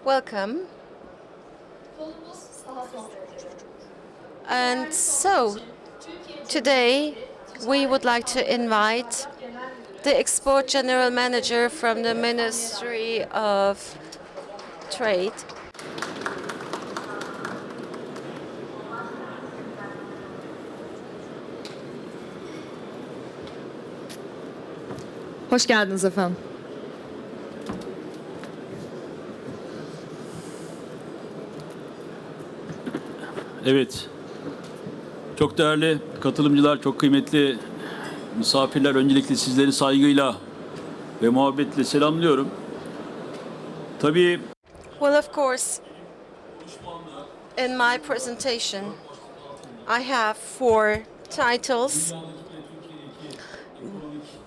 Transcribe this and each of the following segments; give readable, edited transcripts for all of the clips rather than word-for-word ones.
Welcome. And so, today we would like to invite the Export General Manager from the Ministry of Trade. Hoş geldiniz efendim. Evet. Çok değerli katılımcılar, çok kıymetli misafirler, öncelikle sizleri saygıyla ve muhabbetle selamlıyorum. Tabii Well, of course, in my presentation, I have 4 titles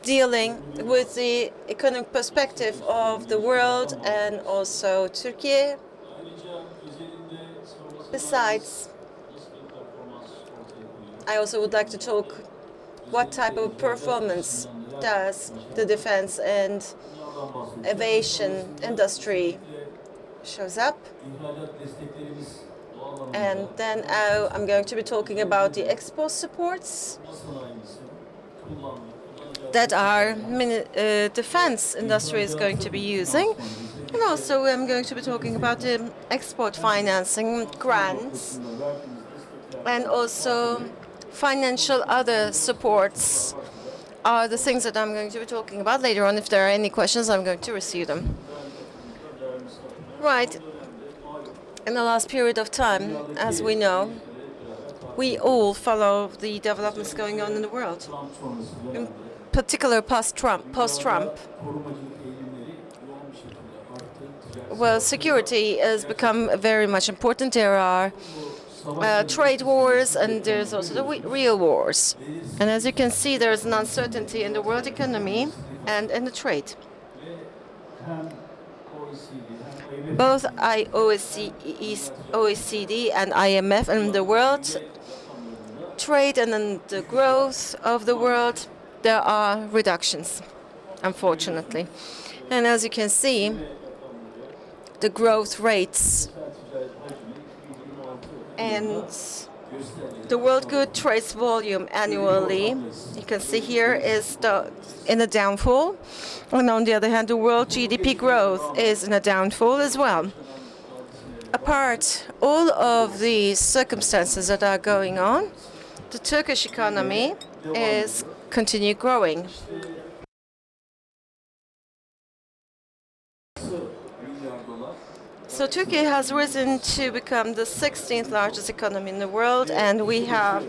dealing with the economic perspective of the world and also Turkey. Besides, I also would like to talk what type of performance does the defense and aviation industry shows up. And then I'm going to be talking about the export supports that our defense industry is going to be using. And also I'm going to be talking about the export financing grants and also financial other supports are the things that I'm going to be talking about later on. If there are any questions, I'm going to receive them. Right. In the last period of time, as we know, we all follow the developments going on in the world. In particular, post-Trump. Well, security has become very much important. There are trade wars, and there's also the real wars. And as you can see, there's an uncertainty in the world economy and in the trade. Both OECD and IMF and the world trade and in the growth of the world, there are reductions, unfortunately. And as you can see, the growth rates and the world good trade volume annually, you can see here, is in a downfall. And on the other hand, the world GDP growth is in a downfall as well. Apart all of these circumstances that are going on, the Turkish economy is continue growing. So Turkey has risen to become the 16th largest economy in the world, and we have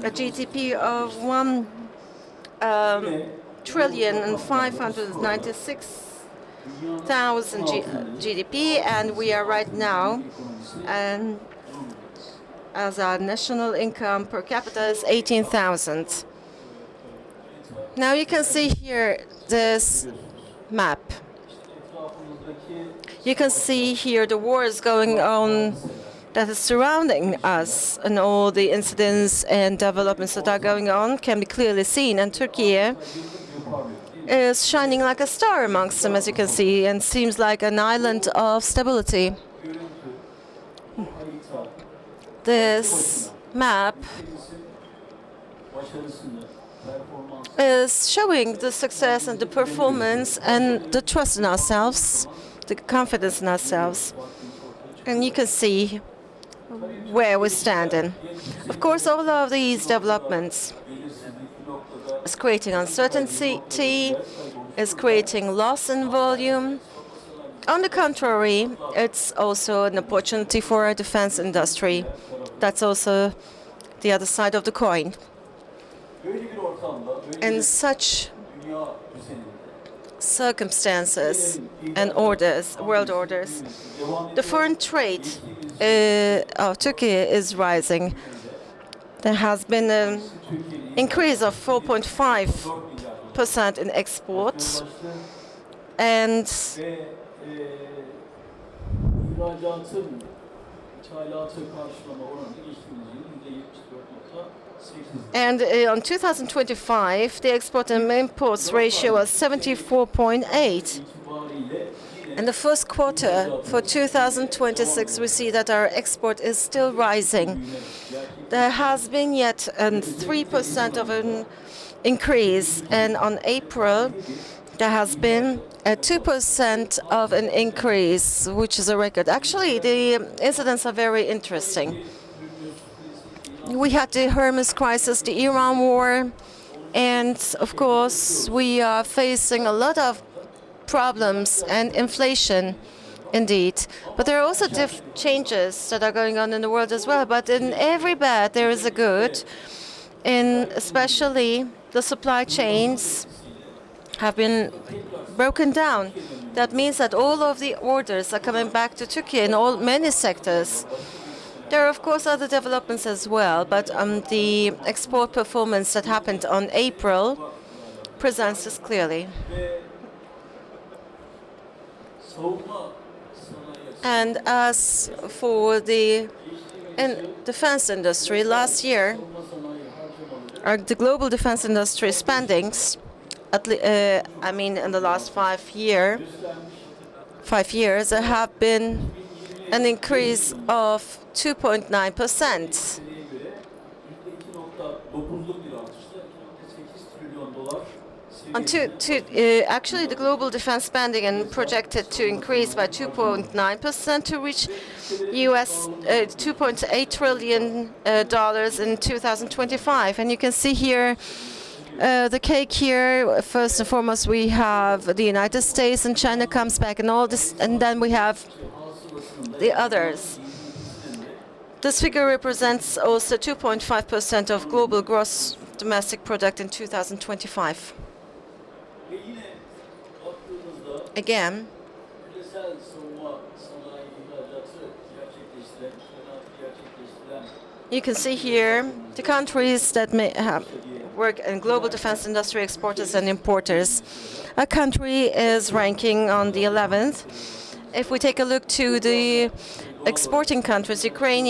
a GDP of 1,596,000 GDP, and we are right now, and as our national income per capita is 18,000. Now you can see here this map. You can see here the wars going on that is surrounding us, and all the incidents and developments that are going on can be clearly seen. And Turkey is shining like a star amongst them, as you can see, and seems like an island of stability. This map is showing the success and the performance and the trust in ourselves, the confidence in ourselves. And you can see where we're standing. Of course, all of these developments is creating uncertainty, is creating loss in volume. On the contrary, it's also an opportunity for our defense industry. That's also the other side of the coin. In such circumstances and orders, world orders, the foreign trade of Turkey is rising. There has been an increase of 4.5% in exports, and on 2025, the export and imports ratio was 74.8. And In the first quarter for 2026, we see that our export is still rising. There has been yet a 3% of an increase, and on April, there has been a 2% of an increase, which is a record. Actually, the incidents are very interesting. We had the Hormuz crisis, the Iran war, and of course, we are facing a lot of problems and inflation, indeed. But there are also changes that are going on in the world as well. But in every bad, there is a good, and especially the supply chains have been broken down. That means that all of the orders are coming back to Turkey in many sectors. There are, of course, other developments as well, but the export performance that happened on April presents this clearly. And as for the defense industry, last year, the global defense industry spendings, in the last 5 years, there have been an increase of 2.9%. Actually, the global defense spending projected to increase by 2.9% to reach US $2.8 trillion in 2025. And you can see here the cake here. First and foremost, we have the United States, and China comes back, and all this, and then we have the others. This figure represents also 2.5% of global gross domestic product in 2025. Again, you can see here the countries that may work in global defense industry exporters and importers. A country is ranking on the 11th. If we take a look to the exporting countries, Ukraine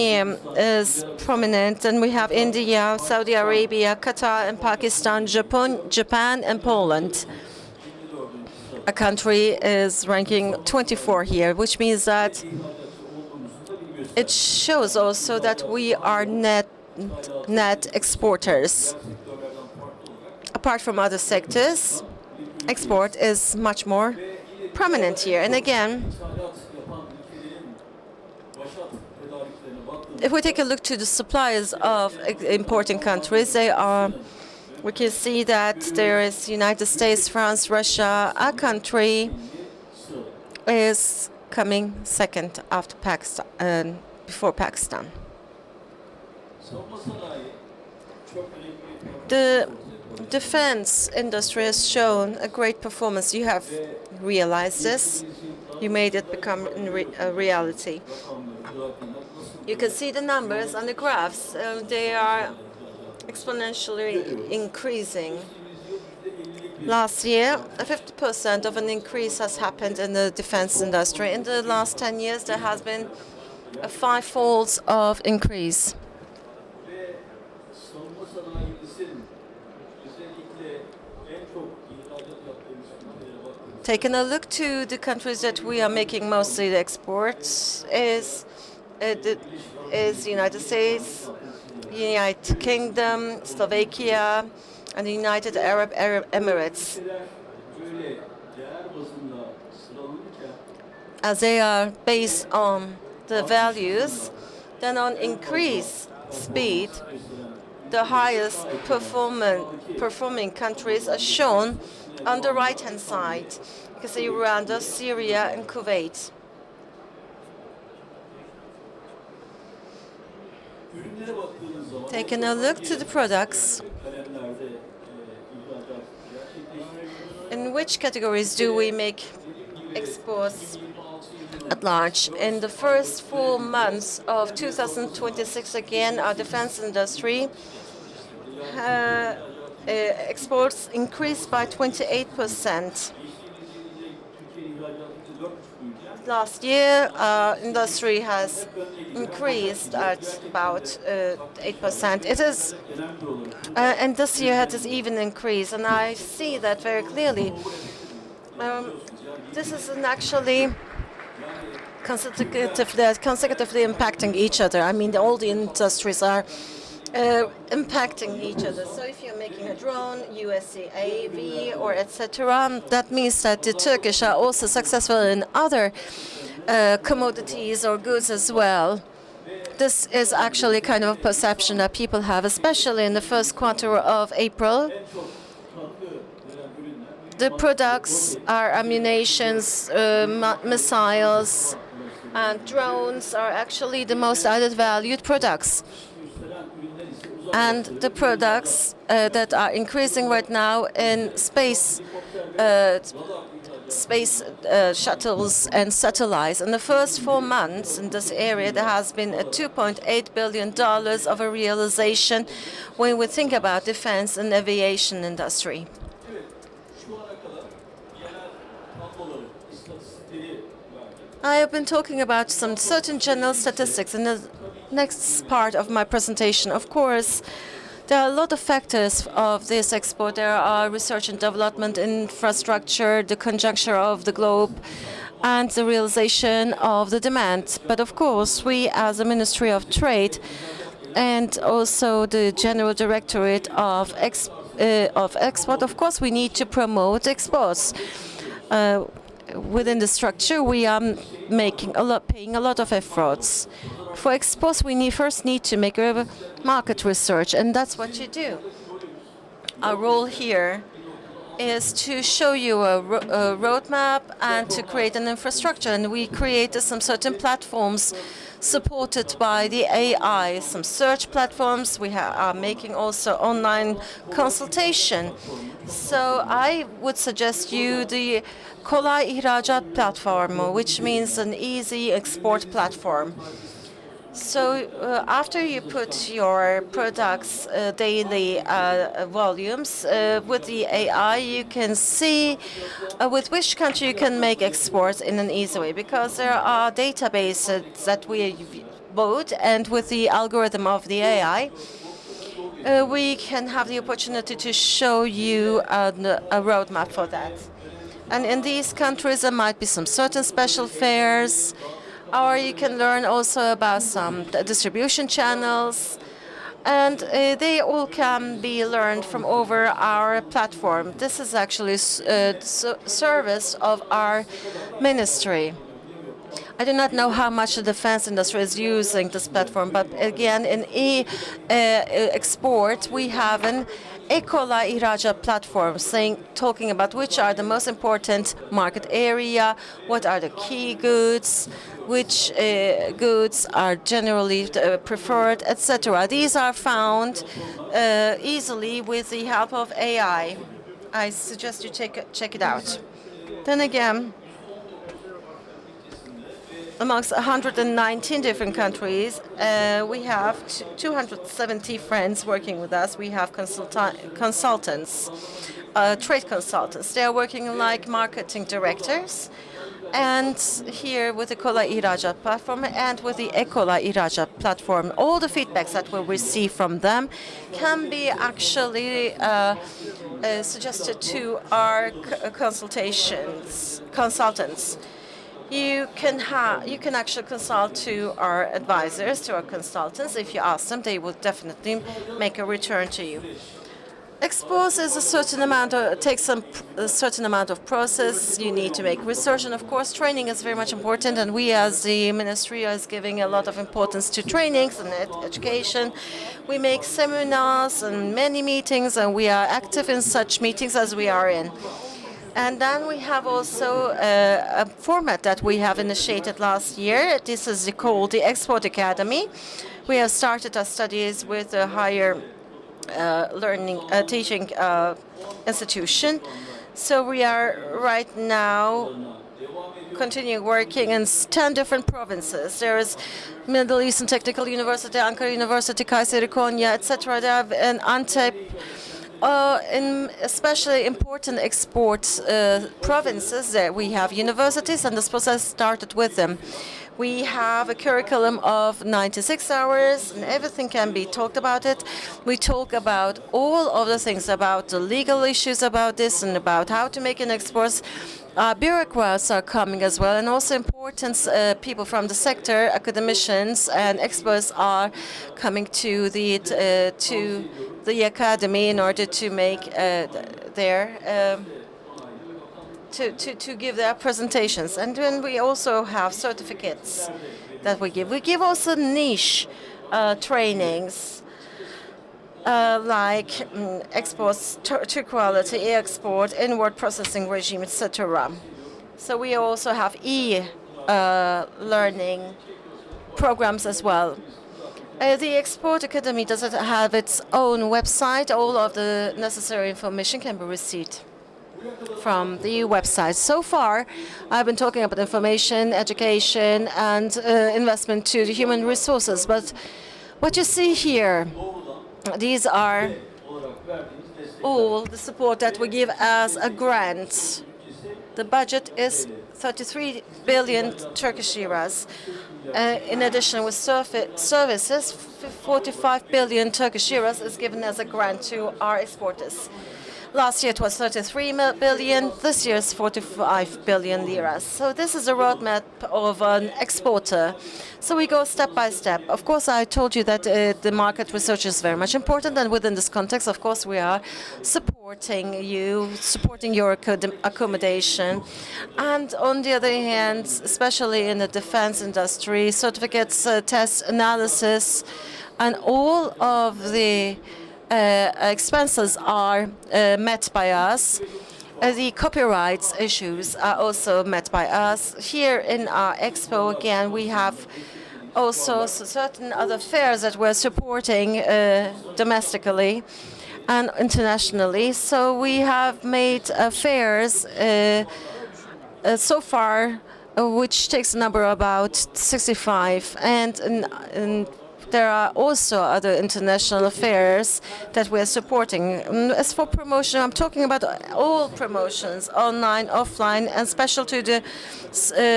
is prominent, and we have India, Saudi Arabia, Qatar, and Pakistan, Japan, and Poland. A country is ranking 24 here, which means that it shows also that we are net exporters. Apart from other sectors, export is much more prominent here. And again, if we take a look to the suppliers of importing countries, we can see that there is United States, France, Russia. Our country is coming second after Pakistan, before Pakistan. The defense industry has shown a great performance. You have realized this. You made it become a reality. You can see the numbers on the graphs. They are exponentially increasing. Last year, 50% of an increase has happened in the defense industry. In the last 10 years, there has been a 5-fold of increase. Taking a look to the countries that we are making mostly the exports is the United States, United Kingdom, Slovakia, and the United Arab Emirates. As they are based on the values, then on increase speed, the highest performing countries are shown on the right-hand side. You can see Rwanda, Syria, and Kuwait. Taking a look to the products, in which categories do we make exports at large? In the first 4 months of 2026, again, our defense industry exports increased by 28%. Last year, our industry has increased at about 8%. It is, and this year it has even increased, and I see that very clearly. This isn't actually consecutively impacting each other. I mean, all the industries are impacting each other. So if you're making a drone, USAV, or etc., that means that the Turkish are also successful in other commodities or goods as well. This is actually kind of a perception that people have, especially in the first quarter of April. The products are ammunitions, missiles, and drones are actually the most added valued products. And the products that are increasing right now in space shuttles and satellites. In the first 4 months in this area, there has been a $2.8 billion of a realization when we think about defense and aviation industry. I have been talking about some certain general statistics in the next part of my presentation. Of course, there are a lot of factors of this export. There are research and development, infrastructure, the conjuncture of the globe, and the realization of the demand. But of course, we as a Ministry of Trade and also the General Directorate of Export, of course, we need to promote exports. Within the structure, we are paying a lot of efforts. For exports, we first need to make a market research, and that's what you do. Our role here is to show you a roadmap and to create an infrastructure, and we created some certain platforms supported by the AI, some search platforms. We are making also online consultation. So I would suggest you the Kolay İhracat platform, which means an easy export platform. So after you put your products daily volumes with the AI, you can see with which country you can make exports in an easy way, because there are databases that we bought, and with the algorithm of the AI, we can have the opportunity to show you a roadmap for that. And in these countries, there might be some certain special fairs, or you can learn also about some distribution channels, and they all can be learned from over our platform. This is actually a service of our ministry. I do not know how much the defense industry is using this platform, but again, in export, we have an Kolay İhracat platform talking about which are the most important market area, what are the key goods, which goods are generally preferred, etc. These are found easily with the help of AI. I suggest you check it out. Then again, amongst 119 different countries, we have 270 friends working with us. We have consultants, trade consultants. They are working like marketing directors. And here with the Kolay İhracat platform and with the Kolay İhracat platform, all the feedbacks that we receive from them can be actually suggested to our consultants. You can actually consult to our advisors, to our consultants. If you ask them, they will definitely make a return to you. Exports is takes a certain amount of process. You need to make research, and of course, training is very much important. And we, as the ministry, is giving a lot of importance to trainings and education. We make seminars and many meetings, and we are active in such meetings as we are in. And then we have also a format that we have initiated last year. This is called the Export Academy. We have started our studies with a higher teaching institution. So we are right now continuing working in 10 different provinces. There is Middle Eastern Technical University, Ankara University, Kayseri, Konya, etc. There have an Antep. In especially important export provinces, there we have universities, and this process started with them. We have a curriculum of 96 hours, and everything can be talked about it. We talk about all of the things about the legal issues about this and about how to make an export. Bureaucrats are coming as well, and also important people from the sector, academicians and experts are coming to the academy in order to make their to give their presentations. And then we also have certificates that we give. We give also niche trainings like exports to quality, export, inward processing regime, etc. So we also have learning programs as well. The Export Academy doesn't have its own website. All of the necessary information can be received from the website. So far, I've been talking about information, education, and investment to the human resources. But what you see here, these are all the support that we give as a grant. The budget is 33 billion Turkish liras. In addition, with services, 45 billion Turkish liras is given as a grant to our exporters. Last year it was 33 billion. This year is 45 billion liras. So this is a roadmap of an exporter. So we go step by step. Of course, I told you that the market research is very much important, and within this context, of course, we are supporting you, supporting your accommodation. And on the other hand, especially in the defense industry, certificates, test analysis, and all of the expenses are met by us. The copyrights issues are also met by us. Here in our expo, again, we have also certain other fairs that we're supporting domestically and internationally. So we have made fairs so far, which takes a number about 65, and there are also other international affairs that we're supporting. As for promotion, I'm talking about all promotions, online, offline, and special to the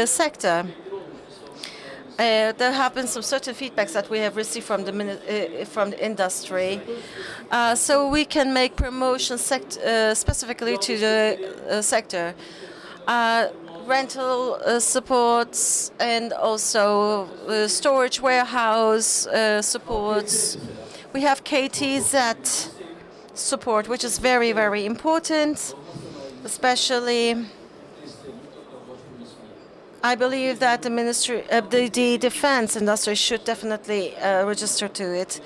sector. There have been some certain feedbacks that we have received from the industry. So we can make promotions specifically to the sector. Rental supports and also storage warehouse supports. We have KTZ support, which is very, very important, especially I believe that the ministry, the defense industry should definitely register to it.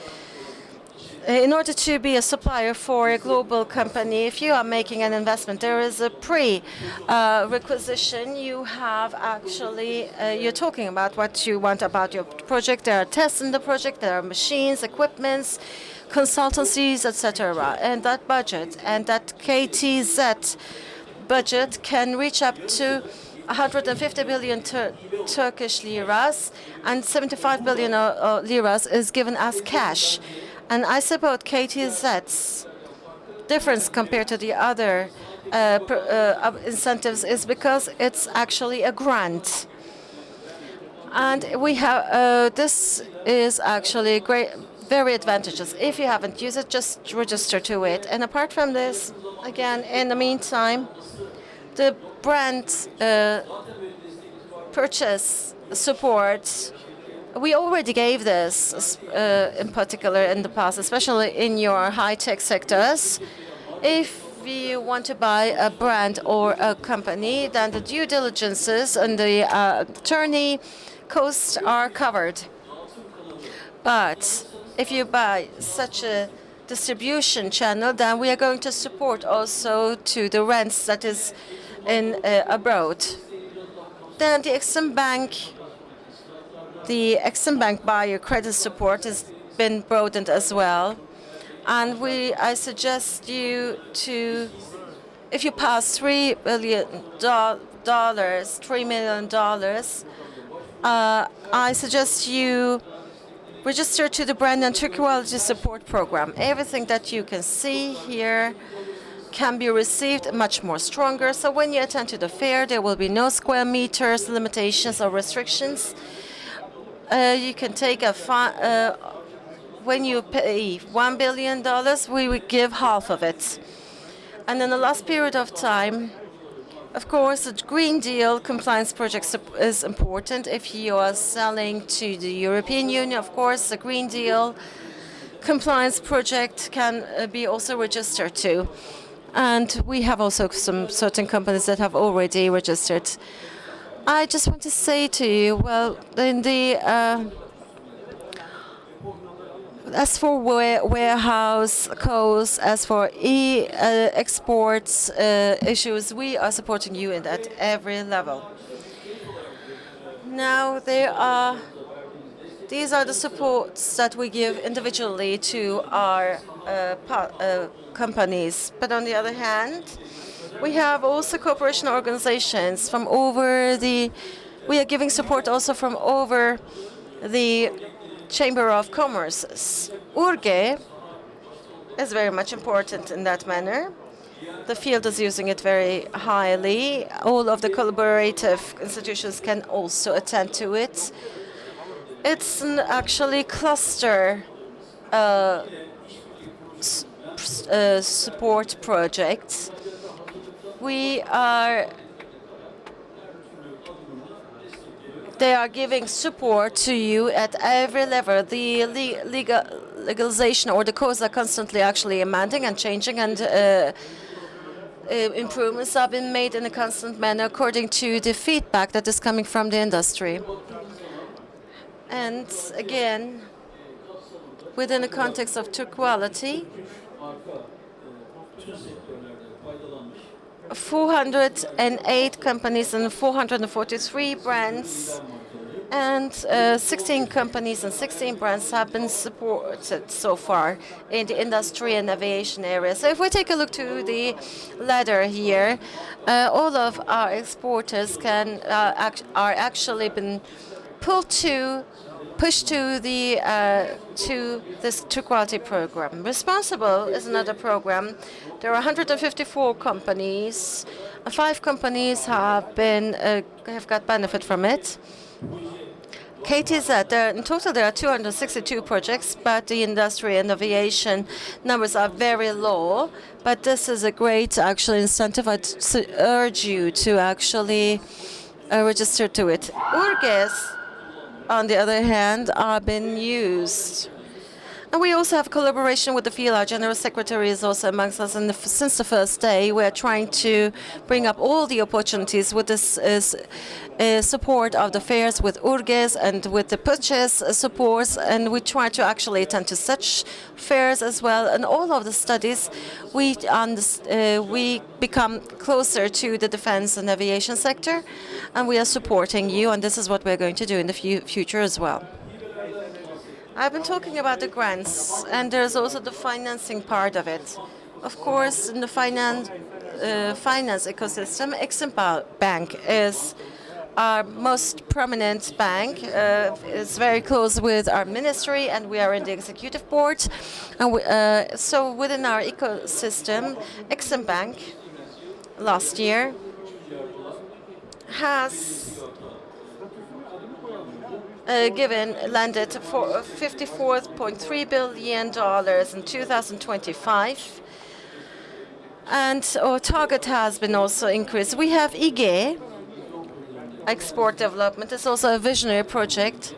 In order to be a supplier for a global company, if you are making an investment, there is a pre-requisition. You have actually, you're talking about what you want about your project. There are tests in the project. There are machines, equipments, consultancies, etc. And that budget and that KTZ budget can reach up to 150 billion Turkish liras, and 75 billion liras is given as cash. And I suppose KTZ's difference compared to the other incentives is because it's actually a grant. And we have this is actually great, very advantageous. If you haven't used it, just register to it. And apart from this, again, in the meantime, the brand purchase support, we already gave this in particular in the past, especially in your high-tech sectors. If you want to buy a brand or a company, then the due diligences and the attorney costs are covered. But if you buy such a distribution channel, then we are going to support also to the rents that is in abroad. Then the Exim Bank buyer credit support has been broadened as well. And I suggest you to, if you pass $3 million, I suggest you register to the brand and quality support program. Everything that you can see here can be received much more stronger. So when you attend to the fair, there will be no square meters limitations or restrictions. You can take when you pay $1 billion, we would give half of it. And in the last period of time, of course, the Green Deal compliance project is important. If you are selling to the European Union, of course, the Green Deal compliance project can be also registered too. And we have also some certain companies that have already registered. I just want to say to you, well, in the as for warehouse costs, as for exports issues, we are supporting you in at every level. Now these are the supports that we give individually to our companies. But on the other hand, we have also cooperation organizations from we are giving support also from over the Chamber of Commerce. URGE is very much important in that manner. The field is using it very highly. All of the collaborative institutions can also attend to it. It's an actually cluster support project. They are giving support to you at every level. The legalization or the codes are constantly actually amending and changing, and improvements have been made in a constant manner according to the feedback that is coming from the industry. And again, within the context of true quality, 408 companies and 443 brands and 16 companies and 16 brands have been supported so far in the industry and aviation area. So if we take a look to the ladder here, all of our exporters are actually been pushed to this true quality program. Responsible is another program. There are 154 companies. 5 companies have got benefit from it. KTZ, in total there are 262 projects, but the industry and aviation numbers are very low. But this is a great actual incentive. I'd urge you to actually register to it. URGES, on the other hand, are being used. And we also have collaboration with the field. Our General Secretary is also amongst us. And since the first day, we are trying to bring up all the opportunities with this support of the fairs, with URGES and with the purchase supports. And we try to actually attend to such fairs as well. And all of the studies, we become closer to the defense and aviation sector. And we are supporting you. And this is what we're going to do in the future as well. I've been talking about the grants, and there's also the financing part of it. Of course, in the finance ecosystem, Exim Bank is our most prominent bank. It's very close with our ministry, and we are in the executive board. And so within our ecosystem, Exim Bank last year has landed for $54.3 billion in 2025. And our target has been also increased. We have IGE, export development. It's also a visionary project.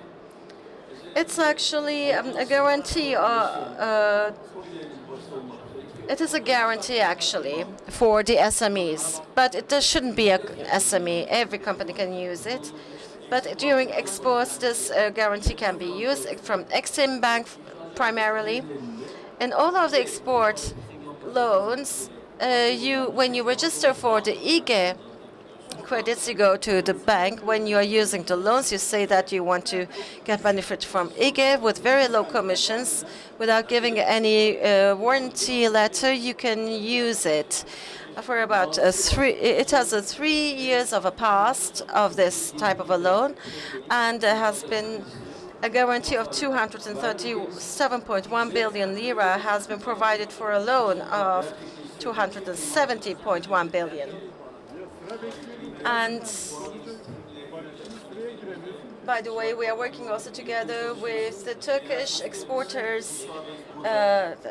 It's actually a guarantee. It is a guarantee actually for the SMEs, but it shouldn't be a SME. Every company can use it. But during exports, this guarantee can be used from Exim Bank primarily. And all of the export loans, when you register for the IGE credits, you go to the bank. When you are using the loans, you say that you want to get benefit from IGE with very low commissions. Without giving any warranty letter, you can use it. For about it has 3 years of a past of this type of a loan, and there has been a guarantee of 237.1 billion lira has been provided for a loan of 270.1 billion. And by the way, we are working also together with the Turkish Exporters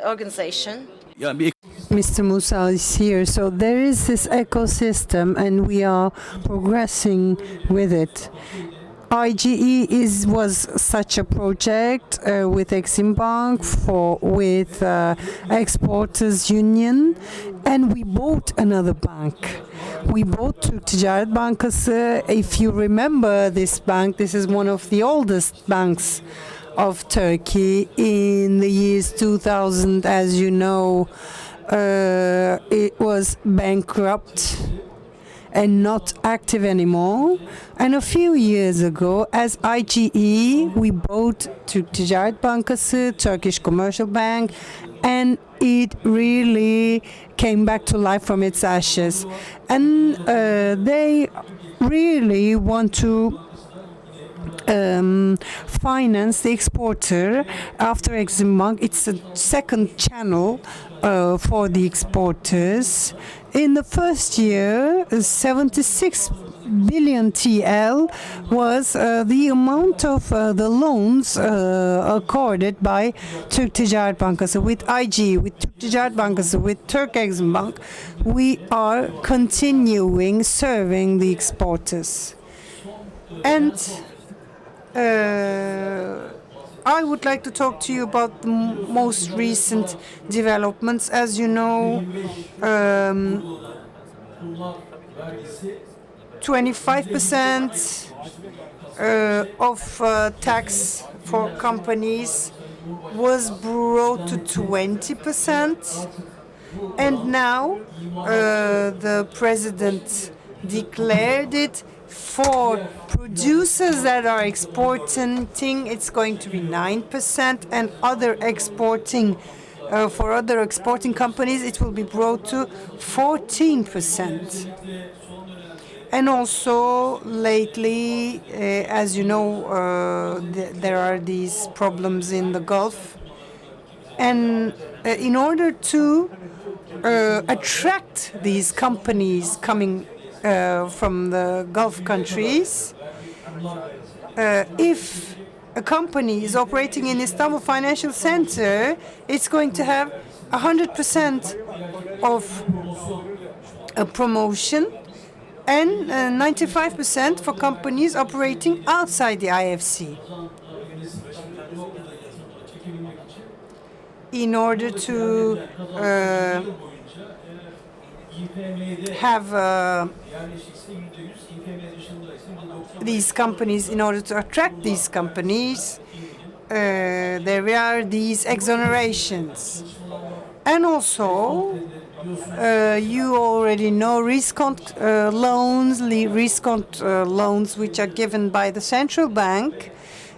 Organization. Yani bir Mr. Musa is here. So there is this ecosystem, and we are progressing with it. IGE was such a project with Exim Bank with Exporters Union, and we bought another bank. We bought Türk Ticaret Bankası. If you remember this bank, this is one of the oldest banks of Turkey. In the years 2000, as you know, it was bankrupt and not active anymore. And a few years ago, as IGE, we bought Türk Ticaret Bankası, Turkish Commercial Bank, and it really came back to life from its ashes. And they really want to finance the exporter after Exim Bank. It's a second channel for the exporters. In the first year, 76 billion TL was the amount of the loans accorded by Türk Ticaret Bankası. With IG, with Türk Ticaret Bankası, with Turk Exim Bank, we are continuing serving the exporters. And I would like to talk to you about the most recent developments. As you know, 25% of tax for companies was brought to 20%. And now the president declared it for producers that are exporting, it's going to be 9%, and other exporting, for other exporting companies, it will be brought to 14%. And also, lately, as you know, there are these problems in the Gulf. And in order to attract these companies coming from the Gulf countries, if a company is operating in Istanbul Financial Center, it's going to have 100% of a promotion and 95% for companies operating outside the IFC. In order to have these companies, in order to attract these companies, there are these exonerations. And also, you already know risk-on loans which are given by the central bank.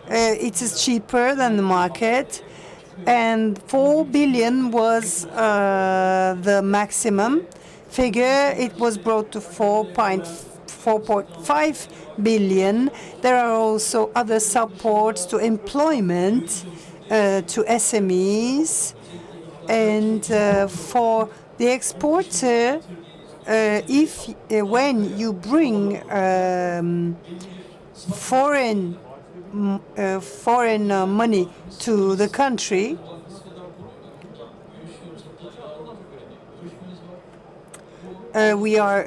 It is cheaper than the market, and 4 billion was the maximum figure. It was brought to 4.5 billion. There are also other supports to employment, to SMEs, and for the exporter, when you bring foreign money to the country, we are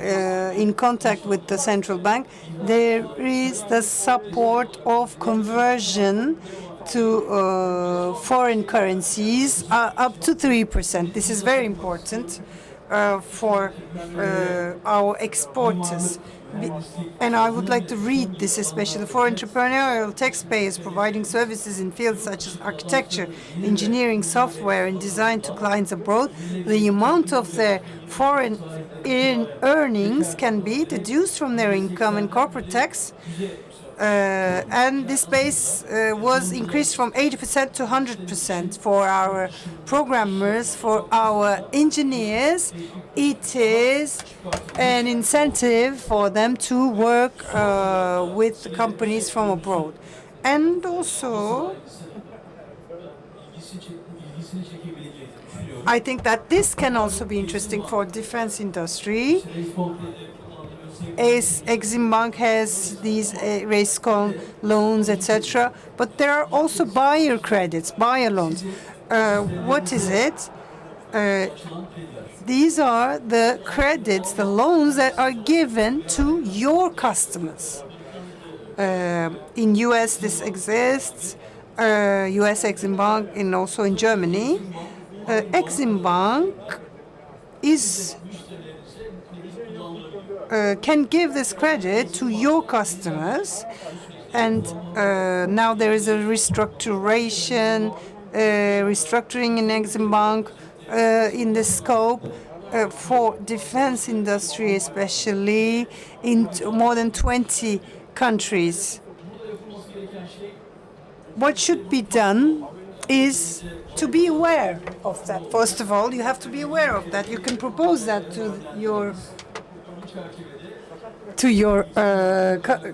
in contact with the central bank. There is the support of conversion to foreign currencies up to 3%. This is very important for our exporters. And I would like to read this especially for entrepreneurial taxpayers providing services in fields such as architecture, engineering, software, and design to clients abroad. The amount of their foreign earnings can be deduced from their income and corporate tax. And this base was increased from 80% to 100% for our programmers, for our engineers. It is an incentive for them to work with companies from abroad. And also, I think that this can also be interesting for defense industry. As Exim Bank has these RACECON loans, etc. But there are also buyer credits, buyer loans. What is it? These are the credits, the loans that are given to your customers. In US this exists, US Exim Bank, and also in Germany. Exim Bank is can give this credit to your customers, and now there is a restructuring in Exim Bank in the scope for defense industry, especially in more than 20 countries. What should be done is to be aware of that. First of all, you have to be aware of that. You can propose that to your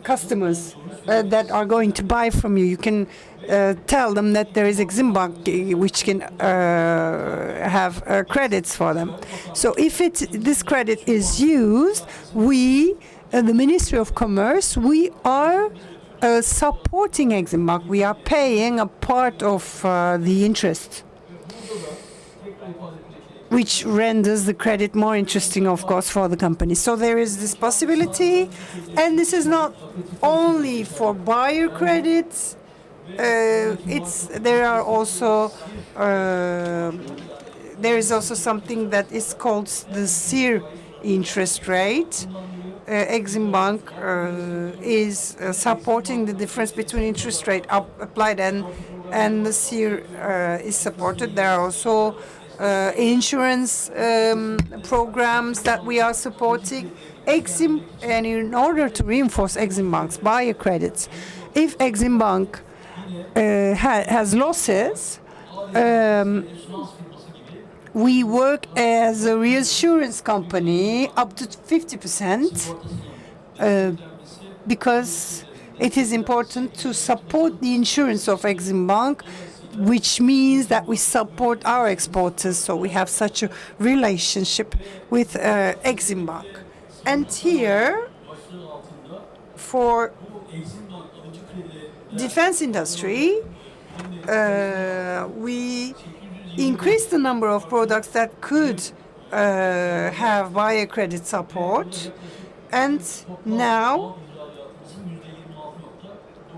customers that are going to buy from you. You can tell them that there is Exim Bank which can have credits for them. So if this credit is used, we, the Ministry of Commerce, we are supporting Exim Bank. We are paying a part of the interest, which renders the credit more interesting, of course, for the company. So there is this possibility, and this is not only for buyer credits. There is also something that is called the SIR interest rate. Exim Bank is supporting the difference between interest rate applied and the SIR is supported. There are also insurance programs that we are supporting. Exim, and in order to reinforce Exim Bank's buyer credits, if Exim Bank has losses, we work as a reassurance company up to 50%, because it is important to support the insurance of Exim Bank, which means that we support our exporters. So we have such a relationship with Exim Bank. And here, for defense industry, we increase the number of products that could have buyer credit support, and now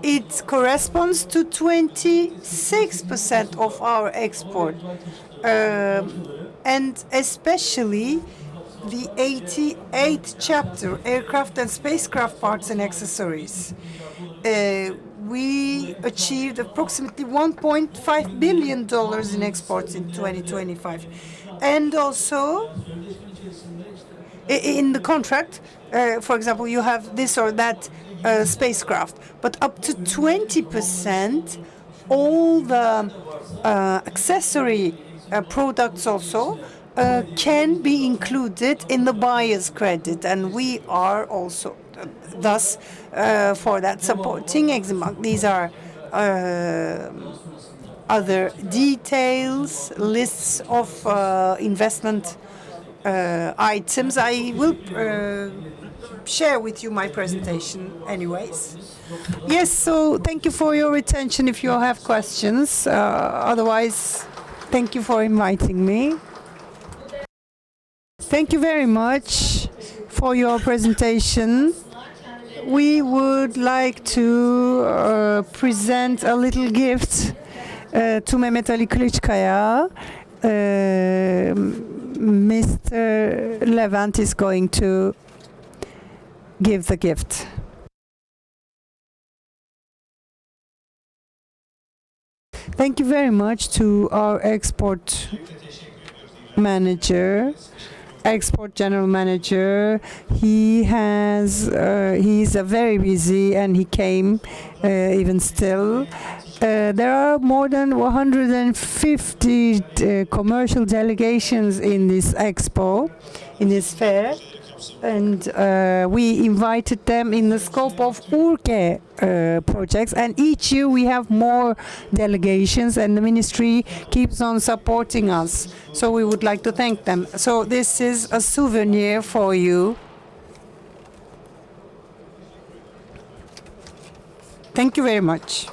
it corresponds to 26% of our export, and especially the 88th chapter, aircraft and spacecraft parts and accessories. We achieved approximately $1.5 billion in exports in 2025. And also, in the contract, for example, you have this or that spacecraft, but up to 20%, all the accessory products also can be included in the buyer's credit, and we are also thus for that supporting Exim Bank. These are other details, lists of investment items. I will share with you my presentation anyways. Yes, so thank you for your attention if you have questions. Otherwise, thank you for inviting me. Thank you very much for your presentation. We would like to present a little gift to Mehmet Ali Kılıçkaya. Mr. Levent is going to give the gift. Thank you very much to our export manager, export general manager. He's very busy, and he came even still. There are more than 150 commercial delegations in this expo, in this fair. And we invited them in the scope of URKE projects. And each year we have more delegations, and the ministry keeps on supporting us. So we would like to thank them. So this is a souvenir for you. Thank you very much.